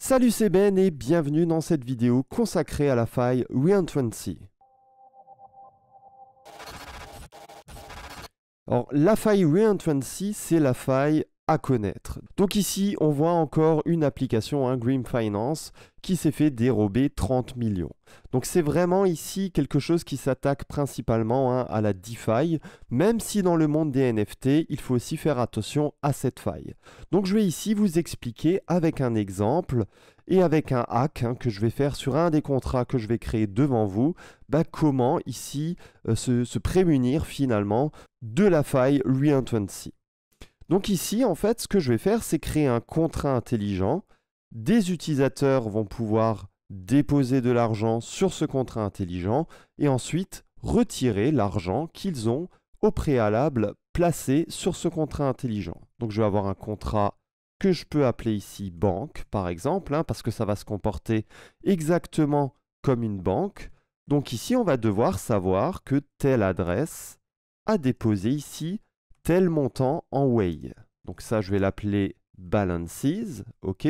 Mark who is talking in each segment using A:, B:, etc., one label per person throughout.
A: Salut, c'est Ben et bienvenue dans cette vidéo consacrée à la faille Reentrancy. Alors, la faille Reentrancy, c'est la faille à connaître. Donc ici, on voit encore une application, Grim Finance, qui s'est fait dérober 30 millions. Donc c'est vraiment ici quelque chose qui s'attaque principalement à la DeFi, même si dans le monde des NFT, il faut aussi faire attention à cette faille. Donc je vais ici vous expliquer avec un exemple et avec un hack que je vais faire sur un des contrats que je vais créer devant vous, comment ici se prémunir finalement de la faille Reentrancy. Donc ici, en fait, ce que je vais faire, c'est créer un contrat intelligent. Des utilisateurs vont pouvoir déposer de l'argent sur ce contrat intelligent et ensuite retirer l'argent qu'ils ont au préalable placé sur ce contrat intelligent. Donc je vais avoir un contrat que je peux appeler ici banque, par exemple, parce que ça va se comporter exactement comme une banque. Donc ici, on va devoir savoir que telle adresse a déposé ici tel montant en Whey. Donc ça, je vais l'appeler balances, ok.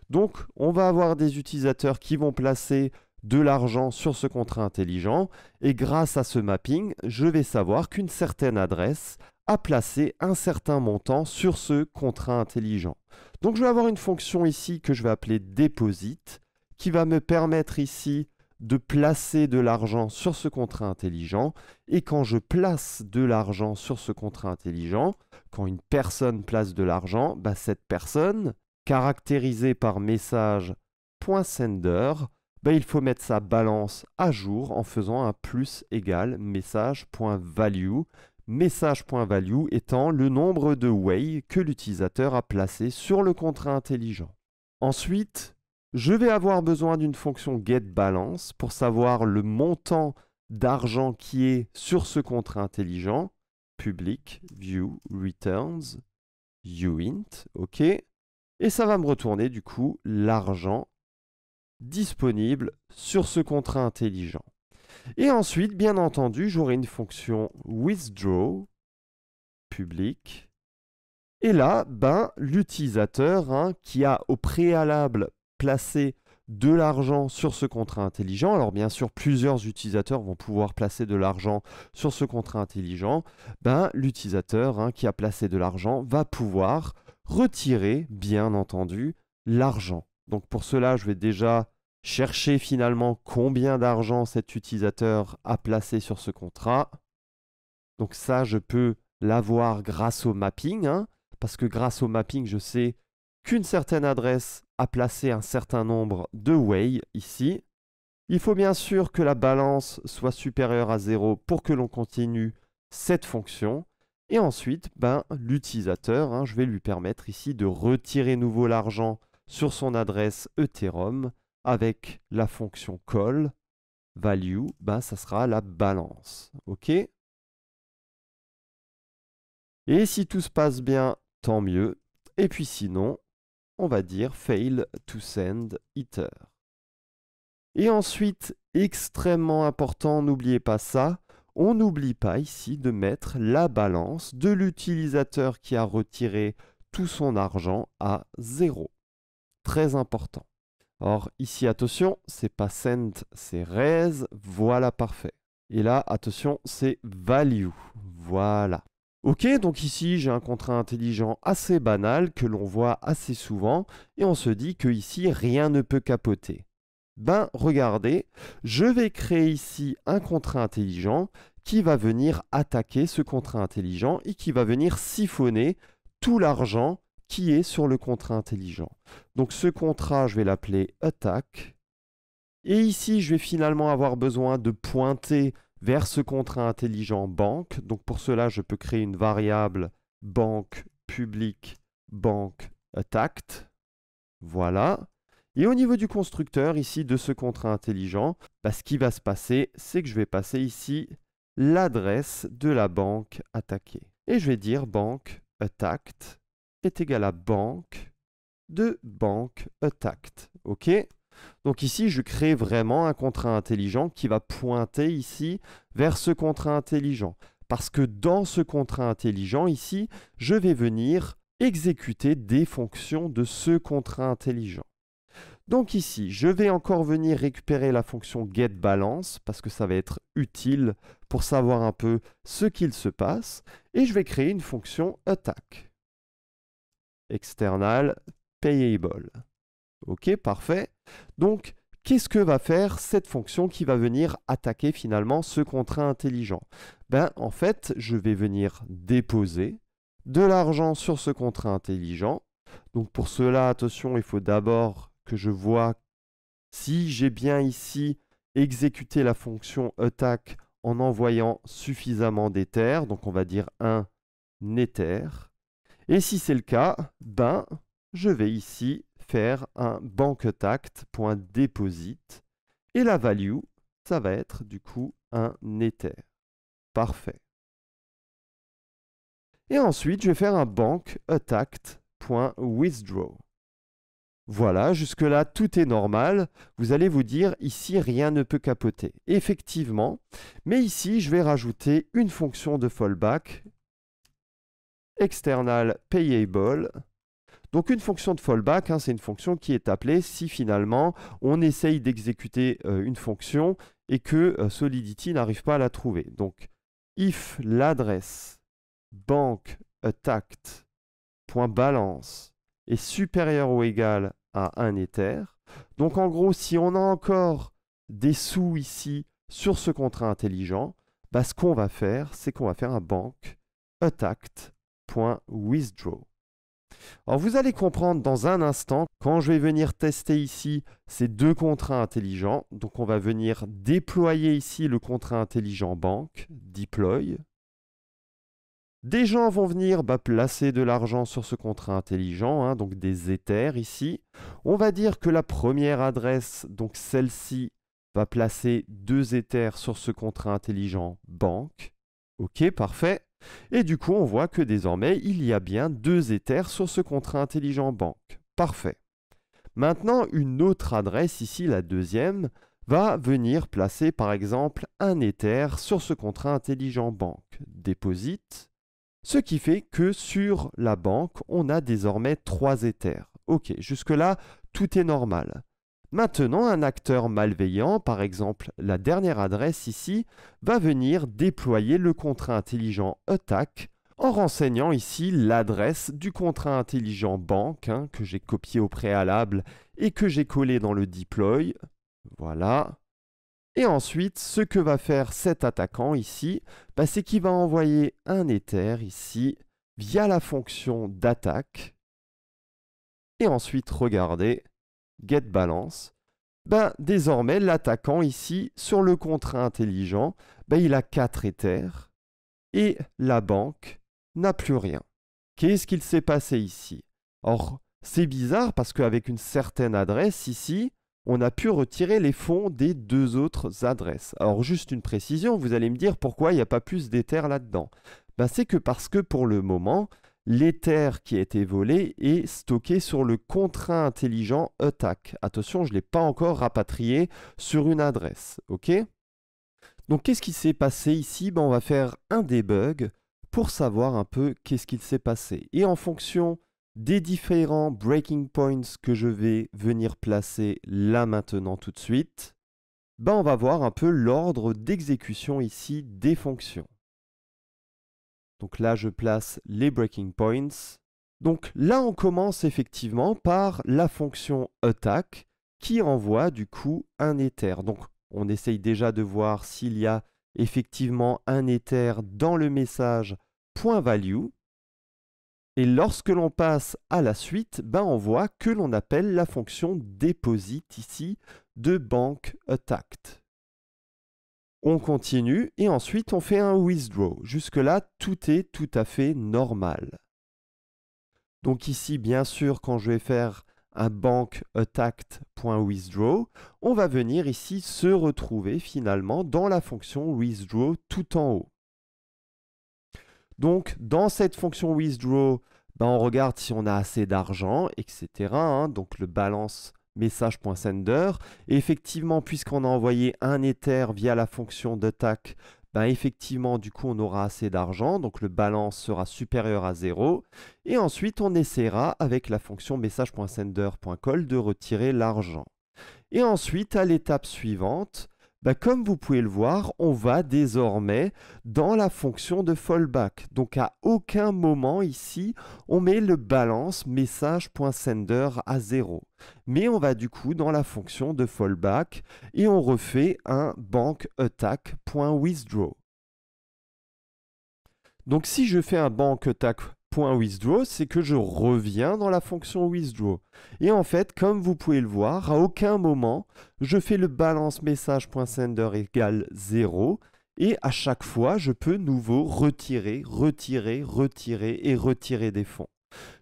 A: Donc, on va avoir des utilisateurs qui vont placer de l'argent sur ce contrat intelligent et grâce à ce mapping, je vais savoir qu'une certaine adresse a placé un certain montant sur ce contrat intelligent. Donc, je vais avoir une fonction ici que je vais appeler deposit qui va me permettre ici de placer de l'argent sur ce contrat intelligent. Et quand je place de l'argent sur ce contrat intelligent, quand une personne place de l'argent, cette personne, caractérisée par message.sender, il faut mettre sa balance à jour en faisant un plus égal message.value. Message.value étant le nombre de Whey que l'utilisateur a placé sur le contrat intelligent. Ensuite, je vais avoir besoin d'une fonction getBalance pour savoir le montant d'argent qui est sur ce contrat intelligent. Public, view, returns, uint, ok. Et ça va me retourner du coup l'argent disponible sur ce contrat intelligent. Et ensuite, bien entendu, j'aurai une fonction withdraw, public. Et là, l'utilisateur qui a au préalable placer de l'argent sur ce contrat intelligent. Alors bien sûr, plusieurs utilisateurs vont pouvoir placer de l'argent sur ce contrat intelligent. L'utilisateur qui a placé de l'argent va pouvoir retirer, bien entendu, l'argent. Donc pour cela, je vais déjà chercher finalement combien d'argent cet utilisateur a placé sur ce contrat. Donc ça, je peux l'avoir grâce au mapping, parce que grâce au mapping, je sais qu'une certaine adresse a placé un certain nombre de Whey ici. Il faut bien sûr que la balance soit supérieure à 0 pour que l'on continue cette fonction. Et ensuite, l'utilisateur, je vais lui permettre ici de retirer nouveau l'argent sur son adresse Ethereum avec la fonction call value, ça sera la balance. OK? Et si tout se passe bien, tant mieux. Et puis sinon, on va dire fail to send Ether. Et ensuite, extrêmement important, n'oubliez pas ça, on n'oublie pas ici de mettre la balance de l'utilisateur qui a retiré tout son argent à 0. Très important. Or, ici, attention, c'est pas send, c'est raise, voilà, parfait. Et là, attention, c'est value, voilà. Ok, donc ici, j'ai un contrat intelligent assez banal que l'on voit assez souvent et on se dit que ici, rien ne peut capoter. Regardez, je vais créer ici un contrat intelligent qui va venir attaquer ce contrat intelligent et qui va venir siphonner tout l'argent qui est sur le contrat intelligent. Donc ce contrat, je vais l'appeler attack. Et ici, je vais finalement avoir besoin de pointer vers ce contrat intelligent banque. Donc pour cela, je peux créer une variable banque public banque attacked. Voilà. Et au niveau du constructeur ici de ce contrat intelligent, ce qui va se passer, c'est que je vais passer ici l'adresse de la banque attaquée. Et je vais dire banque attacked est égal à banque de banque attacked. OK? Donc ici, je crée vraiment un contrat intelligent qui va pointer ici vers ce contrat intelligent. Parce que dans ce contrat intelligent ici, je vais venir exécuter des fonctions de ce contrat intelligent. Donc ici, je vais encore venir récupérer la fonction getBalance parce que ça va être utile pour savoir un peu ce qu'il se passe. Et je vais créer une fonction attack. External payable. OK, parfait. Donc, qu'est-ce que va faire cette fonction qui va venir attaquer finalement ce contrat intelligent? Ben, en fait, je vais venir déposer de l'argent sur ce contrat intelligent. Donc pour cela, attention, il faut d'abord que je vois si j'ai bien ici exécuté la fonction attack en envoyant suffisamment d'Ether. Donc on va dire un Ether. Et si c'est le cas, ben, je vais ici faire un bankattack.deposit et la value, ça va être du coup un Ether. Parfait. Et ensuite, je vais faire un bankattack.withdraw. Voilà, jusque-là, tout est normal. Vous allez vous dire, ici, rien ne peut capoter. Effectivement, mais ici, je vais rajouter une fonction de fallback, external payable. Donc, une fonction de fallback, c'est une fonction qui est appelée si finalement, on essaye d'exécuter une fonction et que Solidity n'arrive pas à la trouver. Donc, if l'adresse bankattack.balance est supérieur ou égal à 1 Ether. Donc en gros, si on a encore des sous ici sur ce contrat intelligent, bah, ce qu'on va faire, c'est qu'on va faire un bankattack.withdraw. Alors vous allez comprendre dans un instant, quand je vais venir tester ici ces deux contrats intelligents, donc on va venir déployer ici le contrat intelligent banque, deploy. Des gens vont venir placer de l'argent sur ce contrat intelligent, donc des Ethers ici. On va dire que la première adresse, donc celle-ci, va placer 2 Ethers sur ce contrat intelligent banque. OK, parfait. Et du coup, on voit que désormais, il y a bien 2 Ethers sur ce contrat intelligent banque. Parfait. Maintenant, une autre adresse, ici la deuxième, va venir placer par exemple un Ether sur ce contrat intelligent banque. Deposit. Ce qui fait que sur la banque, on a désormais 3 Ethers. OK, jusque-là, tout est normal. Maintenant, un acteur malveillant, par exemple la dernière adresse ici, va venir déployer le contrat intelligent attack en renseignant ici l'adresse du contrat intelligent banque que j'ai copié au préalable et que j'ai collé dans le deploy. Voilà. Et ensuite, ce que va faire cet attaquant ici, c'est qu'il va envoyer un Ether ici via la fonction d'attaque. Et ensuite, regardez, getBalance. Désormais, l'attaquant ici, sur le contrat intelligent, il a 4 Ethers et la banque n'a plus rien. Qu'est-ce qu'il s'est passé ici? Or, c'est bizarre parce qu'avec une certaine adresse ici, on a pu retirer les fonds des 2 autres adresses. Alors, juste une précision, vous allez me dire pourquoi il n'y a pas plus d'Ether là-dedans. C'est que parce que pour le moment, l'Ether qui a été volé est stocké sur le contrat intelligent attack. Attention, je ne l'ai pas encore rapatrié sur une adresse. OK? Donc, qu'est-ce qui s'est passé ici? On va faire un debug pour savoir un peu qu'est-ce qu'il s'est passé. Et en fonction des différents breaking points que je vais venir placer là maintenant tout de suite, on va voir un peu l'ordre d'exécution ici des fonctions. Donc là, je place les breaking points. Donc là, on commence effectivement par la fonction attack qui envoie du coup un Ether. Donc on essaye déjà de voir s'il y a effectivement un Ether dans le message .value. Et lorsque l'on passe à la suite, on voit que l'on appelle la fonction deposit ici de bankattack. On continue et ensuite on fait un withdraw. Jusque-là, tout est tout à fait normal. Donc ici, bien sûr, quand je vais faire un bankattack.withdraw, on va venir ici se retrouver finalement dans la fonction withdraw tout en haut. Donc, dans cette fonction withdraw, on regarde si on a assez d'argent, etc. Donc, le balance message.sender. Et effectivement, puisqu'on a envoyé un Ether via la fonction d'attaque, ben effectivement, du coup, on aura assez d'argent, donc le balance sera supérieur à 0. Et ensuite, on essaiera avec la fonction message.sender.call de retirer l'argent. Et ensuite, à l'étape suivante, bah, comme vous pouvez le voir, on va désormais dans la fonction de fallback. Donc à aucun moment ici, on met le balance message.sender à 0. Mais on va du coup dans la fonction de fallback et on refait un bankattack.withdraw. Donc si je fais un bankattack.withdraw, c'est que je reviens dans la fonction withdraw. Et en fait, comme vous pouvez le voir, à aucun moment, je fais le balance message.sender égale 0. Et à chaque fois, je peux nouveau retirer, retirer, retirer et retirer des fonds.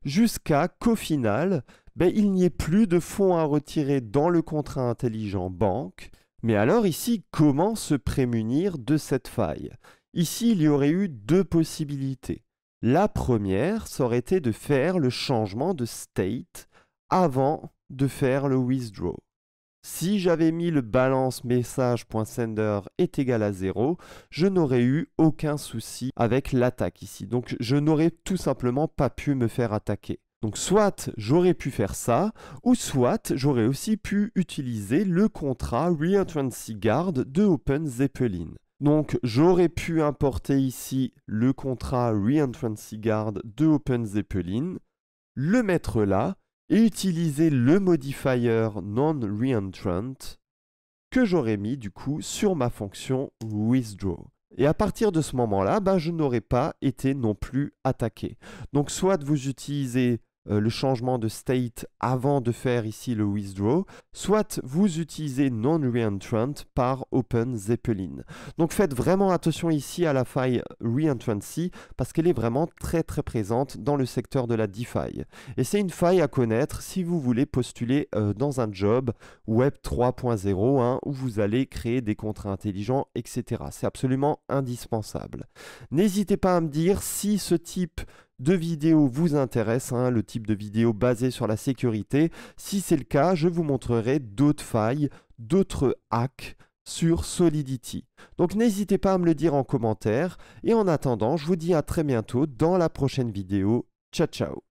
A: Jusqu'à qu'au final, il n'y ait plus de fonds à retirer dans le contrat intelligent banque. Mais alors ici, comment se prémunir de cette faille? Ici, il y aurait eu deux possibilités. La première, ça aurait été de faire le changement de state avant de faire le withdraw. Si j'avais mis le balance message.sender est égal à 0, je n'aurais eu aucun souci avec l'attaque ici. Donc je n'aurais tout simplement pas pu me faire attaquer. Donc soit j'aurais pu faire ça, ou soit j'aurais aussi pu utiliser le contrat Reentrancy Guard de OpenZeppelin. Donc j'aurais pu importer ici le contrat Reentrancy Guard de OpenZeppelin, le mettre là, et utiliser le modifier non-reentrant que j'aurais mis du coup sur ma fonction withdraw. Et à partir de ce moment-là, je n'aurais pas été non plus attaqué. Donc soit vous utilisez le changement de state avant de faire ici le withdraw, soit vous utilisez non-reentrant par OpenZeppelin. Donc faites vraiment attention ici à la faille reentrancy parce qu'elle est vraiment très présente dans le secteur de la DeFi. Et c'est une faille à connaître si vous voulez postuler dans un job Web 3.0 où vous allez créer des contrats intelligents, etc. C'est absolument indispensable. N'hésitez pas à me dire si ce type de vidéo vous intéresse, le type de vidéo basé sur la sécurité. Si c'est le cas, je vous montrerai d'autres failles, d'autres hacks sur Solidity. Donc n'hésitez pas à me le dire en commentaire. Et en attendant, je vous dis à très bientôt dans la prochaine vidéo. Ciao, ciao!